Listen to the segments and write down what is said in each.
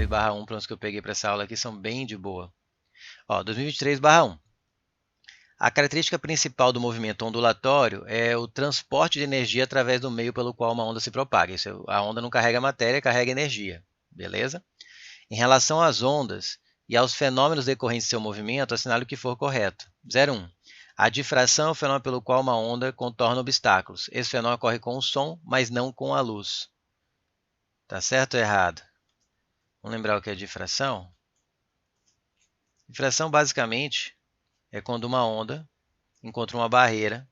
2023/1, para os que eu peguei para essa aula aqui, são bem de boa. Ó, 2023/1. A característica principal do movimento ondulatório é o transporte de energia através do meio pelo qual uma onda se propaga. A onda não carrega matéria, carrega energia. Beleza? Em relação às ondas e aos fenômenos decorrentes de seu movimento, assinale o que for correto. 01. A difração é o fenômeno pelo qual uma onda contorna obstáculos. Esse fenômeno ocorre com o som, mas não com a luz. Tá certo ou errado? Vamos lembrar o que é difração? Difração, basicamente, é quando uma onda encontra uma barreira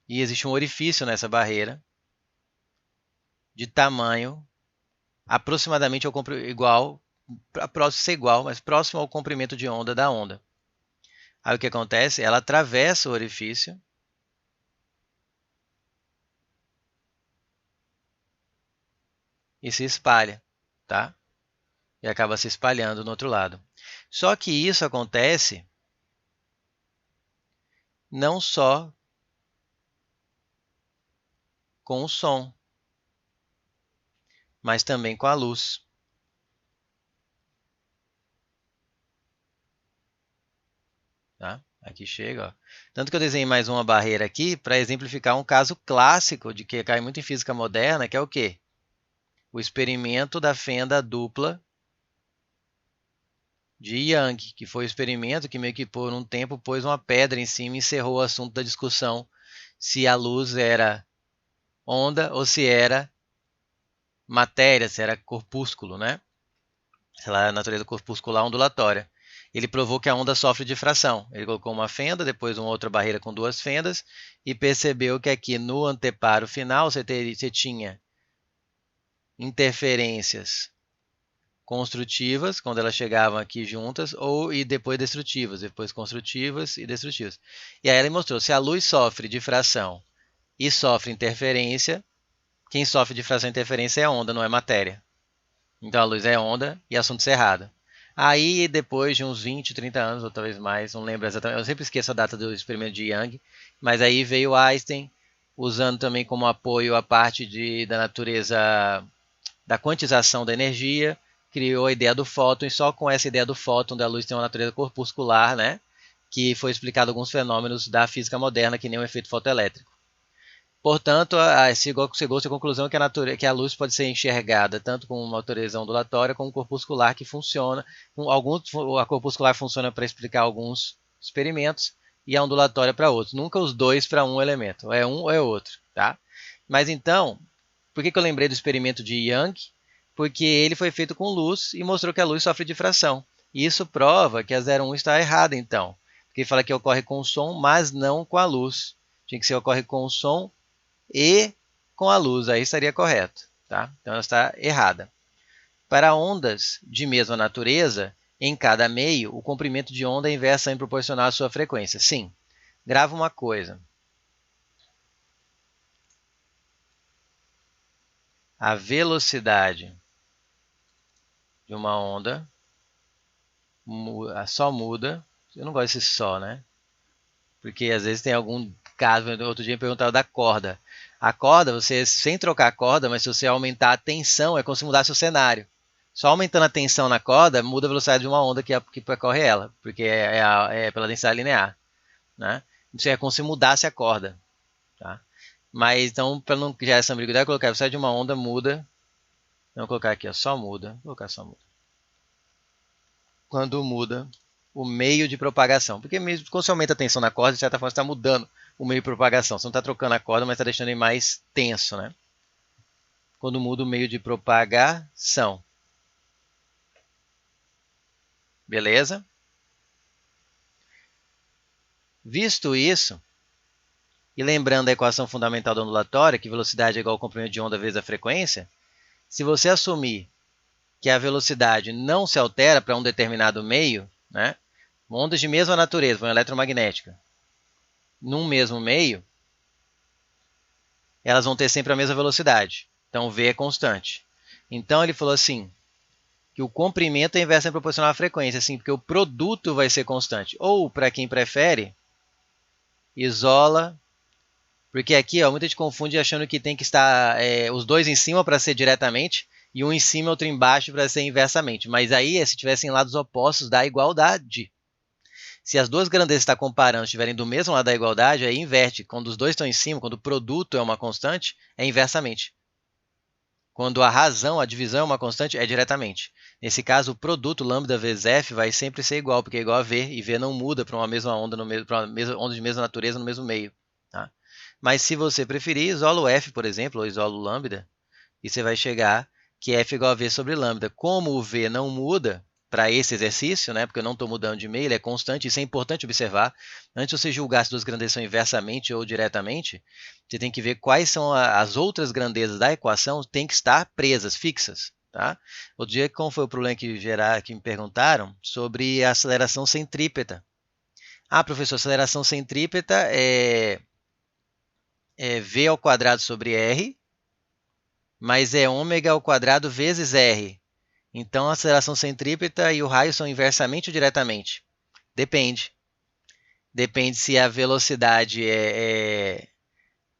e existe um orifício nessa barreira de tamanho aproximadamente igual, próximo ser igual, mas próximo ao comprimento de onda da onda. Aí o que acontece? Ela atravessa o orifício e se espalha, tá? E acaba se espalhando no outro lado. Só que isso acontece não só com o som, mas também com a luz. Tá? Aqui chega, ó. Tanto que eu desenhei mais uma barreira aqui para exemplificar um caso clássico de que cai muito em física moderna, que é o quê? O experimento da fenda dupla de Young, que foi o experimento que meio que por um tempo pôs uma pedra em cima e encerrou o assunto da discussão se a luz era onda ou se era matéria, se era corpúsculo, né? Se ela é a natureza corpuscular ondulatória. Ele provou que a onda sofre difração. Ele colocou uma fenda, depois uma outra barreira com duas fendas e percebeu que aqui no anteparo final você tinha interferências construtivas, quando elas chegavam aqui juntas, e depois destrutivas, depois construtivas e destrutivas. E aí ele mostrou, se a luz sofre difração e sofre interferência, quem sofre difração e interferência é a onda, não é matéria. Então a luz é onda e assunto cerrado. Aí depois de uns 20, 30 anos, ou talvez mais, não lembro exatamente, eu sempre esqueço a data do experimento de Young, mas aí veio Einstein, usando também como apoio a parte da natureza da quantização da energia, criou a ideia do fóton, e só com essa ideia do fóton, da luz tem uma natureza corpuscular, né, que foi explicado alguns fenômenos da física moderna, que nem o efeito fotoelétrico. Portanto, chegou-se à conclusão que a luz pode ser enxergada tanto com uma natureza ondulatória como corpuscular, que funciona. A corpuscular funciona para explicar alguns experimentos e a ondulatória para outros. Nunca os dois para um elemento, ou é um ou é outro. Tá? Mas então, por que eu lembrei do experimento de Young? Porque ele foi feito com luz e mostrou que a luz sofre difração. E isso prova que a 01 está errada, então. Porque ele fala que ocorre com o som, mas não com a luz. Tinha que ser ocorre com o som e com a luz, aí estaria correto. Tá? Então ela está errada. Para ondas de mesma natureza, em cada meio, o comprimento de onda é inversamente proporcional à sua frequência. Sim. Grava uma coisa. A velocidade de uma onda só muda. Eu não gosto desse só, né? Porque às vezes tem algum caso, outro dia me perguntaram da corda. A corda, você sem trocar a corda, mas se você aumentar a tensão, é como se mudasse o cenário. Só aumentando a tensão na corda, muda a velocidade de uma onda que percorre ela, porque é pela densidade linear. Né? Isso é como se mudasse a corda. Tá? Mas então, para não criar essa ambiguidade, eu colocar a velocidade de uma onda muda. Vou colocar aqui, ó, só muda. Vou colocar só muda. Quando muda o meio de propagação. Porque mesmo quando você aumenta a tensão na corda, de certa forma você está mudando o meio de propagação. Você não está trocando a corda, mas está deixando ele mais tenso. Né? Quando muda o meio de propagação. Beleza? Visto isso, e lembrando a equação fundamental da ondulatória, que velocidade é igual ao comprimento de onda vezes a frequência, se você assumir que a velocidade não se altera para um determinado meio, né? Ondas de mesma natureza, uma eletromagnética, num mesmo meio, elas vão ter sempre a mesma velocidade. Então, V é constante. Então, ele falou assim, que o comprimento é inversamente proporcional à frequência, assim, porque o produto vai ser constante. Ou, para quem prefere, isola, porque aqui ó, muita gente confunde achando que tem que estar os dois em cima para ser diretamente, e um em cima e outro embaixo para ser inversamente. Mas aí, se tivessem lados opostos, dá igualdade. Se as duas grandezas que está comparando estiverem do mesmo lado da igualdade, aí inverte. Quando os dois estão em cima, quando o produto é uma constante, é inversamente. Quando a razão, a divisão é uma constante, é diretamente. Nesse caso, o produto lambda vezes f vai sempre ser igual, porque é igual a v, e v não muda para uma mesma onda, para uma mesma onda de mesma natureza no mesmo meio. Tá? Mas se você preferir, isola o f, por exemplo, ou isola o lambda, e você vai chegar que f é igual a v sobre lambda. Como o v não muda para esse exercício, né, porque eu não estou mudando de meio, ele é constante, isso é importante observar. Antes de você julgar se duas grandezas são inversamente ou diretamente, você tem que ver quais são as outras grandezas da equação, tem que estar presas, fixas. Tá? Outro dia, como foi o problema que me perguntaram sobre a aceleração centrípeta. Ah, professor, aceleração centrípeta é v ao quadrado sobre r, mas é ômega ao quadrado vezes r. Então, a aceleração centrípeta e o raio são inversamente ou diretamente? Depende. Depende se a velocidade é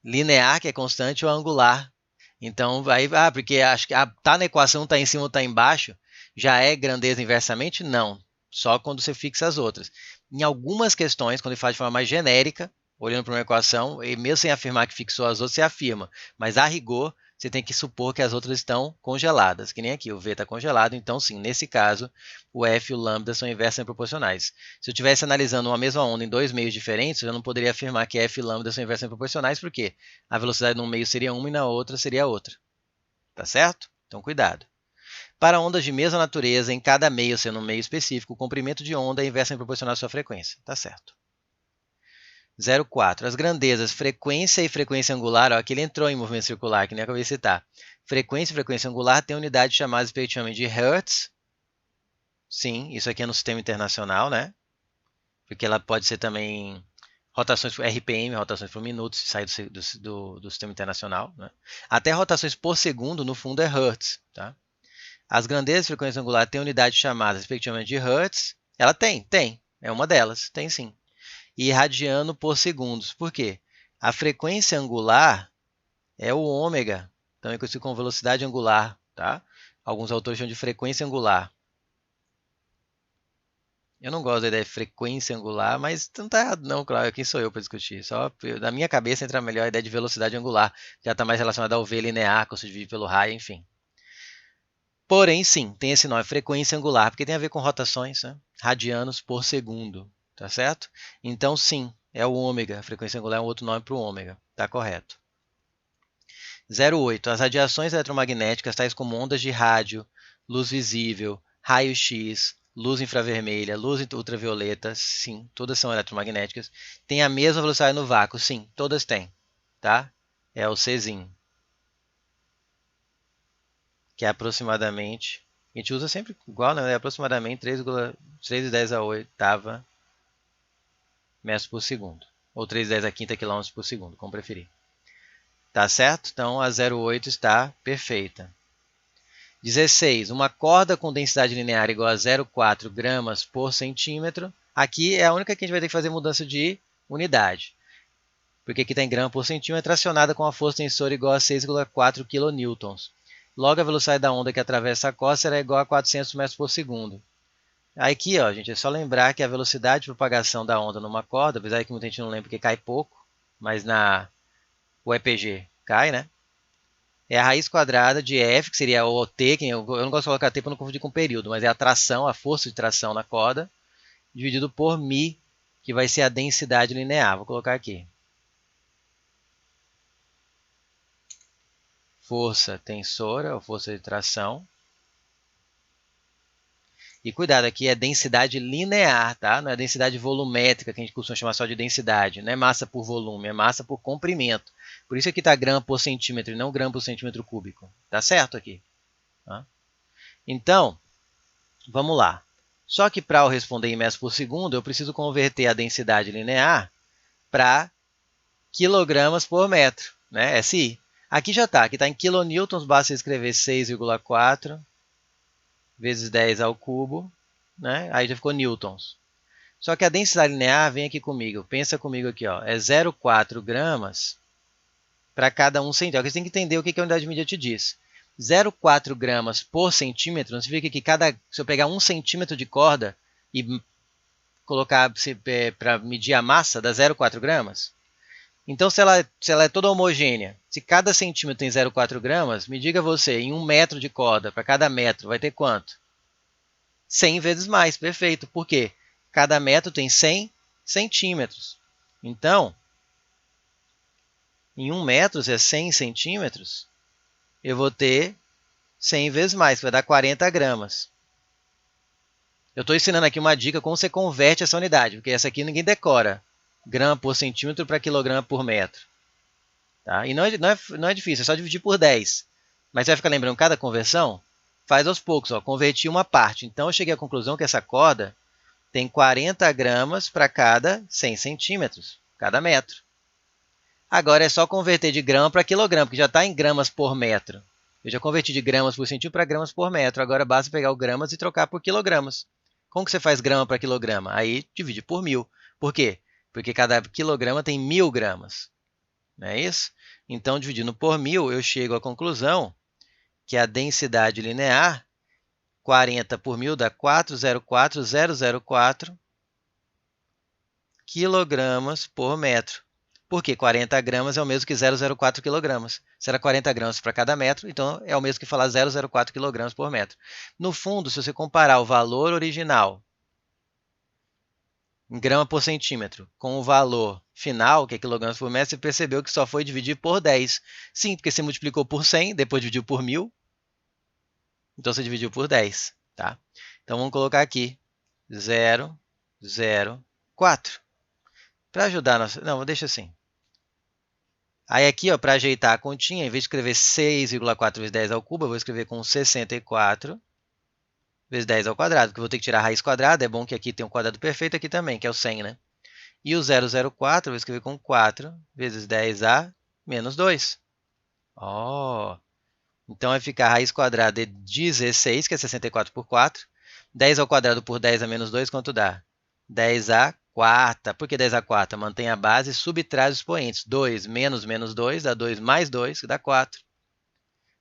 linear, que é constante, ou angular. Então, porque acho que tá na equação, tá em cima ou tá embaixo, já é grandeza inversamente? Não. Só quando você fixa as outras. Em algumas questões, quando ele faz de forma mais genérica, olhando para uma equação, e mesmo sem afirmar que fixou as outras, você afirma. Mas a rigor, você tem que supor que as outras estão congeladas, que nem aqui, o V está congelado, então sim, nesse caso, o F e o lambda são inversamente proporcionais. Se eu estivesse analisando uma mesma onda em dois meios diferentes, eu não poderia afirmar que F e lambda são inversamente proporcionais, porque a velocidade num meio seria uma e na outra seria outra. Tá certo? Então cuidado. Para ondas de mesma natureza, em cada meio sendo um meio específico, o comprimento de onda é inversamente proporcional à sua frequência. Tá certo. 0,4. As grandezas frequência e frequência angular, ó, aqui ele entrou em movimento circular, que nem acabei de citar. Frequência e frequência angular têm unidades chamadas respectivamente de Hertz. Sim, isso aqui é no sistema internacional, né? Porque ela pode ser também rotações por RPM, rotações por minuto, se sair do sistema internacional. Né? Até rotações por segundo, no fundo, é Hertz. Tá? As grandezas de frequência angular têm unidades chamadas respectivamente de Hertz. Ela tem. É uma delas, tem sim. E radiano por segundos. Por quê? A frequência angular é o ômega, também conhecido como velocidade angular. Tá? Alguns autores chamam de frequência angular. Eu não gosto da ideia de frequência angular, mas não está errado não, claro, quem sou eu para discutir? Só na minha cabeça entra melhor a ideia de velocidade angular, que já está mais relacionada ao V linear, que se divide pelo raio, enfim. Porém, sim, tem esse nome, frequência angular, porque tem a ver com rotações, né? Radianos por segundo, tá certo? Então, sim, é o ômega, a frequência angular é um outro nome para o ômega, tá correto. 0,8. As radiações eletromagnéticas, tais como ondas de rádio, luz visível, raio-x, luz infravermelha, luz ultravioleta, sim, todas são eletromagnéticas. Tem a mesma velocidade no vácuo, sim, todas têm, tá? É o Czinho, que é aproximadamente, a gente usa sempre igual, né? É aproximadamente 3,10 a oitava metros por segundo, ou 3,10 a quinta quilômetros por segundo, como preferir. Tá certo? Então a 0,8 está perfeita. 16. Uma corda com densidade linear igual a 0,4 gramas por centímetro. Aqui é a única que a gente vai ter que fazer mudança de unidade. Porque aqui está em grama por centímetro, acionada com a força tensora igual a 6,4 kN. Logo, a velocidade da onda que atravessa a corda será igual a 400 metros por segundo. Aqui, ó, gente, é só lembrar que a velocidade de propagação da onda numa corda, apesar que muita gente não lembra porque cai pouco, mas o EPG cai, né? É a raiz quadrada de F, que seria o T, que eu não gosto de colocar T para não confundir com período, mas é a tração, a força de tração na corda, dividido por μ, que vai ser a densidade linear. Vou colocar aqui. Força tensora, ou força de tração. E cuidado, aqui é densidade linear, tá? Não é densidade volumétrica, que a gente costuma chamar só de densidade. Não é massa por volume, é massa por comprimento. Por isso aqui está grama por centímetro e não grama por centímetro cúbico. Tá certo aqui? Tá? Então, vamos lá. Só que para eu responder em metros por segundo, eu preciso converter a densidade linear para quilogramas por metro, né? SI. Aqui já está, aqui está em kilonewtons, basta escrever 6,4 vezes 10 ao cubo, né? Aí já ficou newtons. Só que a densidade linear, vem aqui comigo, pensa comigo aqui, ó, é 0,4 gramas para cada 1 centímetro. Você tem que entender o que a unidade de medida te diz. 0,4 gramas por centímetro, não significa que se eu pegar 1 centímetro de corda e colocar para medir a massa, dá 0,4 gramas? Então, se ela é toda homogênea, se cada centímetro tem 0,4 gramas, me diga você, em 1 metro de corda, para cada metro, vai ter quanto? 100 vezes mais, perfeito. Por quê? Cada metro tem 100 centímetros. Então, em 1 metro, se é 100 centímetros, eu vou ter 100 vezes mais, que vai dar 40 gramas. Eu estou ensinando aqui uma dica como você converte essa unidade, porque essa aqui ninguém decora. Grama por centímetro para quilograma por metro. Tá? E não é difícil, é só dividir por 10. Mas você vai ficar lembrando cada conversão? Faz aos poucos, ó, converti uma parte. Então eu cheguei à conclusão que essa corda tem 40 gramas para cada 100 centímetros, cada metro. Agora é só converter de grama para quilograma, porque já está em gramas por metro. Eu já converti de gramas por centímetro para gramas por metro. Agora basta pegar o gramas e trocar por quilogramas. Como que você faz grama para quilograma? Aí divide por 1000. Por quê? Porque cada quilograma tem 1000 gramas. Não é isso? Então, dividindo por 1000, eu chego à conclusão que a densidade linear, 40 por 1000 dá 404,004 quilogramas por metro. Porque 40 gramas é o mesmo que 0,04 quilogramas. Se era 40 gramas para cada metro, então é o mesmo que falar 0,04 quilogramas por metro. No fundo, se você comparar o valor original em grama por centímetro com o valor final, que é quilogramas por metro, você percebeu que só foi dividir por 10. Sim, porque você multiplicou por 100, depois dividiu por 1000. Então você dividiu por 10. Tá? Então vamos colocar aqui 0,04. Para ajudar, não, deixa assim. Aí aqui, para ajeitar a continha, em vez de escrever 6,4 vezes 10 ao cubo, eu vou escrever com 64 vezes 10 ao quadrado, porque eu vou ter que tirar a raiz quadrada. É bom que aqui tem um quadrado perfeito aqui também, que é o 100, né? E o 0,04 eu vou escrever com 4 vezes 10 a menos 2. Então vai ficar a raiz quadrada de 16, que é 64 por 4. 10 ao quadrado por 10 a menos 2, quanto dá? 10 a quarta. Por que 10 a quarta? Mantém a base e subtrai os expoentes. 2 menos menos 2 dá 2 mais 2, que dá 4.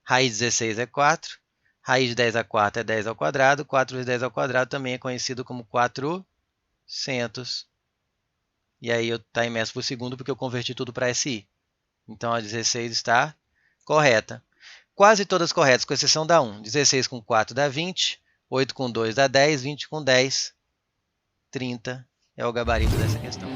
Raiz de 16 é 4. Raiz de 10 a quarta é 10 ao quadrado. 4 vezes 10 ao quadrado também é conhecido como 400. E aí está em metros por segundo porque eu converti tudo para SI. Então a 16 está correta. Quase todas corretas, com exceção da 1. 16 com 4 dá 20. 8 com 2 dá 10. 20 com 10, 30. É o gabarito dessa questão.